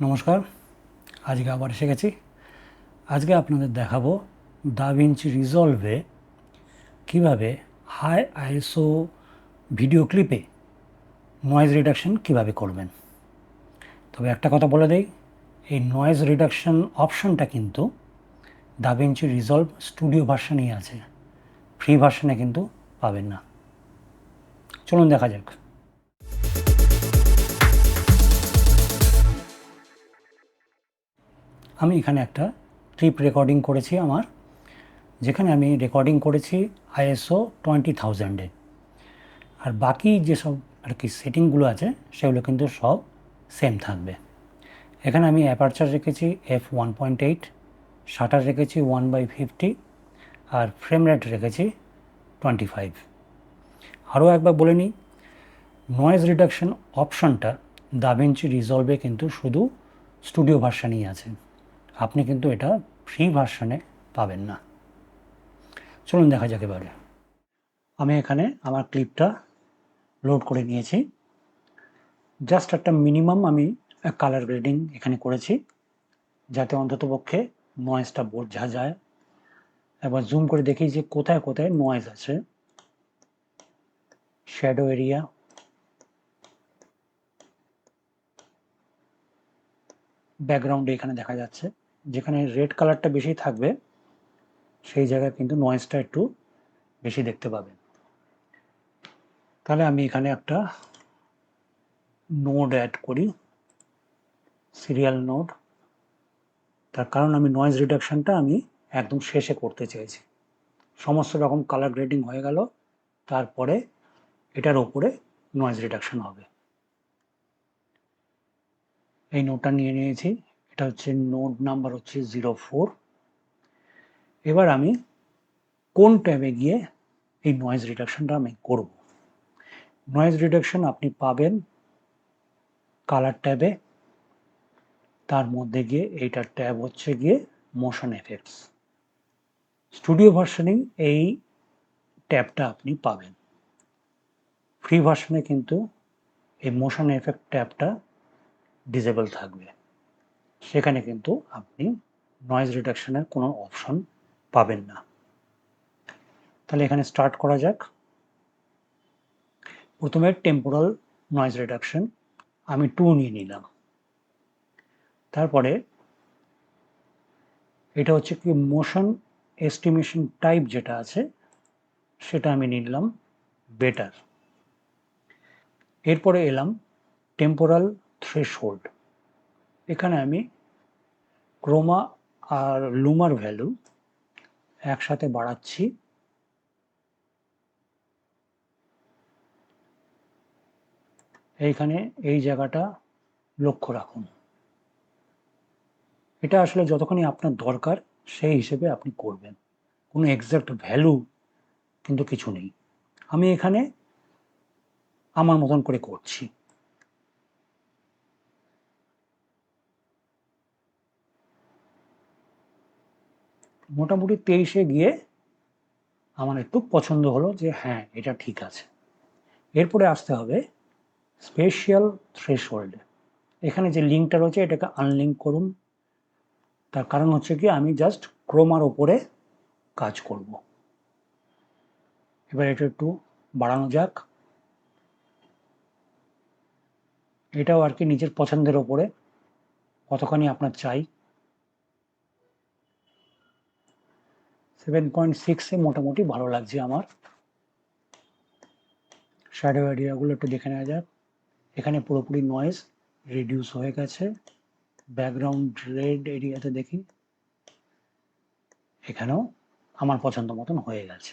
নমস্কার, আজকে আবার এসে গেছি। আজকে আপনাদের দেখাবো দাভিঞ্চি রিজলভে কীভাবে হাই আইএসও ভিডিও ক্লিপে নয়েজ রিডাকশন কীভাবে করবেন। তবে একটা কথা বলে দেই, এই নয়েজ রিডাকশন অপশানটা কিন্তু দাভিঞ্চি রিজলভ স্টুডিও ভার্সানেই আছে, ফ্রি ভার্সানে কিন্তু পাবেন না। চলুন দেখা যাক। আমি এখানে একটা ক্লিপ রেকর্ডিং করেছি আমার, যেখানে আমি রেকর্ডিং করেছি আইএসও 20,000-এ। আর বাকি যেসব আর কি সেটিংগুলো আছে সেগুলো কিন্তু সব সেম থাকবে। এখানে আমি অ্যাপারচার রেখেছি f1.8, শাটার রেখেছি 1/50 আর ফ্রেম রেট রেখেছি 25। আরও একবার বলে নিই, নয়েজ রিডাকশন অপশানটা দাভিঞ্চি রিজলভে কিন্তু শুধু স্টুডিও ভার্সানেই আছে, আপনি কিন্তু এটা ফ্রি ভার্সানে পাবেন না। চলুন দেখা যাক এবারে। আমি এখানে আমার ক্লিপটা লোড করে নিয়েছি। জাস্ট একটা মিনিমাম আমি কালার গ্রেডিং এখানে করেছি, যাতে অন্ততপক্ষে নয়েজটা বোঝা যায়। এবার জুম করে দেখি যে কোথায় কোথায় নয়েজ আছে। শ্যাডো এরিয়া, ব্যাকগ্রাউন্ডে এখানে দেখা যাচ্ছে, যেখানে রেড কালারটা বেশি থাকবে সেই জায়গায় কিন্তু নয়েজটা একটু বেশি দেখতে পাবেন। তাহলে আমি এখানে একটা নোড অ্যাড করি, সিরিয়াল নোড। তার কারণ আমি নয়েজ রিডাকশনটা আমি একদম শেষে করতে চেয়েছি। সমস্ত রকম কালার গ্রেডিং হয়ে গেল, তারপরে এটার ওপরে নয়েজ রিডাকশন হবে। এই নোটটা নিয়ে নিয়েছি, এটা হচ্ছে নোড নাম্বার হচ্ছে 04। এবার আমি কোন ট্যাবে গিয়ে এই নয়েজ রিডাকশনটা আমি করব। নয়েজ রিডাকশন আপনি পাবেন কালার ট্যাবে, তার মধ্যে গিয়ে এইটার ট্যাব হচ্ছে গিয়ে মোশন এফেক্টস। স্টুডিও ভার্সনেই এই ট্যাবটা আপনি পাবেন, ফ্রি ভার্সনে কিন্তু এই মোশন এফেক্ট ট্যাবটা ডিসেবল থাকবে, সেখানে কিন্তু আপনি নয়েজ রিডাকশনের কোনো অপশন পাবেন না। তাহলে এখানে স্টার্ট করা যাক। প্রথমে টেম্পোরাল নয়েজ রিডাকশন আমি 2 নিয়ে নিলাম। তারপরে এটা হচ্ছে কি মোশন এস্টিমেশন টাইপ যেটা আছে সেটা আমি নিলাম বেটার। এরপরে এলাম টেম্পোরাল থ্রেশহোল্ড। এখানে আমি ক্রোমা আর লুমার ভ্যালু একসাথে বাড়াচ্ছি। এইখানে এই জায়গাটা লক্ষ্য রাখুন, এটা আসলে যতখানি আপনার দরকার সেই হিসেবে আপনি করবেন, কোনো এক্সাক্ট ভ্যালু কিন্তু কিছু নেই। আমি এখানে আমার মতন করে করছি। মোটামুটি 23-এ গিয়ে আমার একটু পছন্দ হলো যে হ্যাঁ এটা ঠিক আছে। এরপরে আসতে হবে স্পেশাল থ্রেশহোল্ডে। এখানে যে লিঙ্কটা রয়েছে এটাকে আনলিঙ্ক করুন। তার কারণ হচ্ছে কি আমি জাস্ট ক্রোমার ওপরে কাজ করব। এবার এটা একটু বাড়ানো যাক। এটাও আর কি নিজের পছন্দের ওপরে কতখানি আপনার চাই। 7.6-এ মোটামুটি ভালো লাগছে আমার। শ্যাডো এরিয়াগুলো একটু দেখে নেওয়া যাক। এখানে পুরোপুরি নয়েজ রিডিউস হয়ে গেছে। ব্যাকগ্রাউন্ড রেড এরিয়াতে দেখি, এখানেও আমার পছন্দ মতন হয়ে গেছে।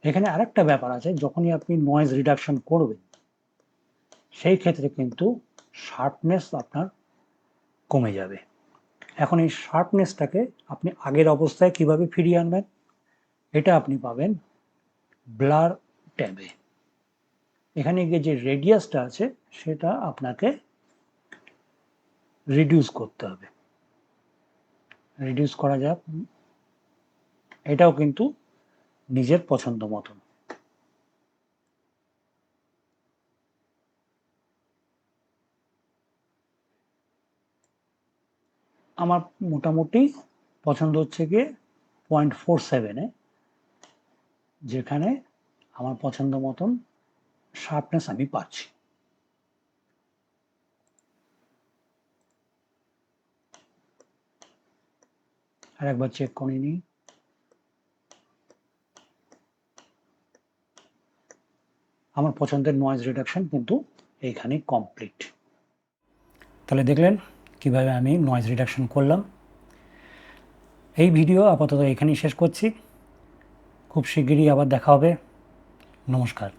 এখানে আরেকটা ব্যাপার আছে, যখনই আপনি নয়েজ রিডাকশন করবেন সেই ক্ষেত্রে কিন্তু শার্পনেস আপনার কমে যাবে। এখন এই শার্পনেসটাকে আপনি আগের অবস্থায় কিভাবে ফিরিয়ে আনবেন, এটা আপনি পাবেন ব্লার ট্যাবে। এখানে গিয়ে যে রেডিয়াসটা আছে সেটা আপনাকে রিডিউস করতে হবে। রিডিউস করা যাক, এটাও কিন্তু নিজের পছন্দ মতন। আমার মোটামুটি পছন্দ হচ্ছে গিয়ে 0.47-এ, যেখানে আমার পছন্দ মতন শার্পনেস আমি পাচ্ছি। আর একবার চেক করে নিই। আমার পছন্দের নয়েজ রিডাকশন কিন্তু এইখানে কমপ্লিট। তাহলে দেখলেন কিভাবে আমি নয়েজ রিডাকশন করলাম। এই ভিডিও আপাতত এখানেই শেষ করছি। খুব শিগগিরই আবার দেখা হবে। নমস্কার।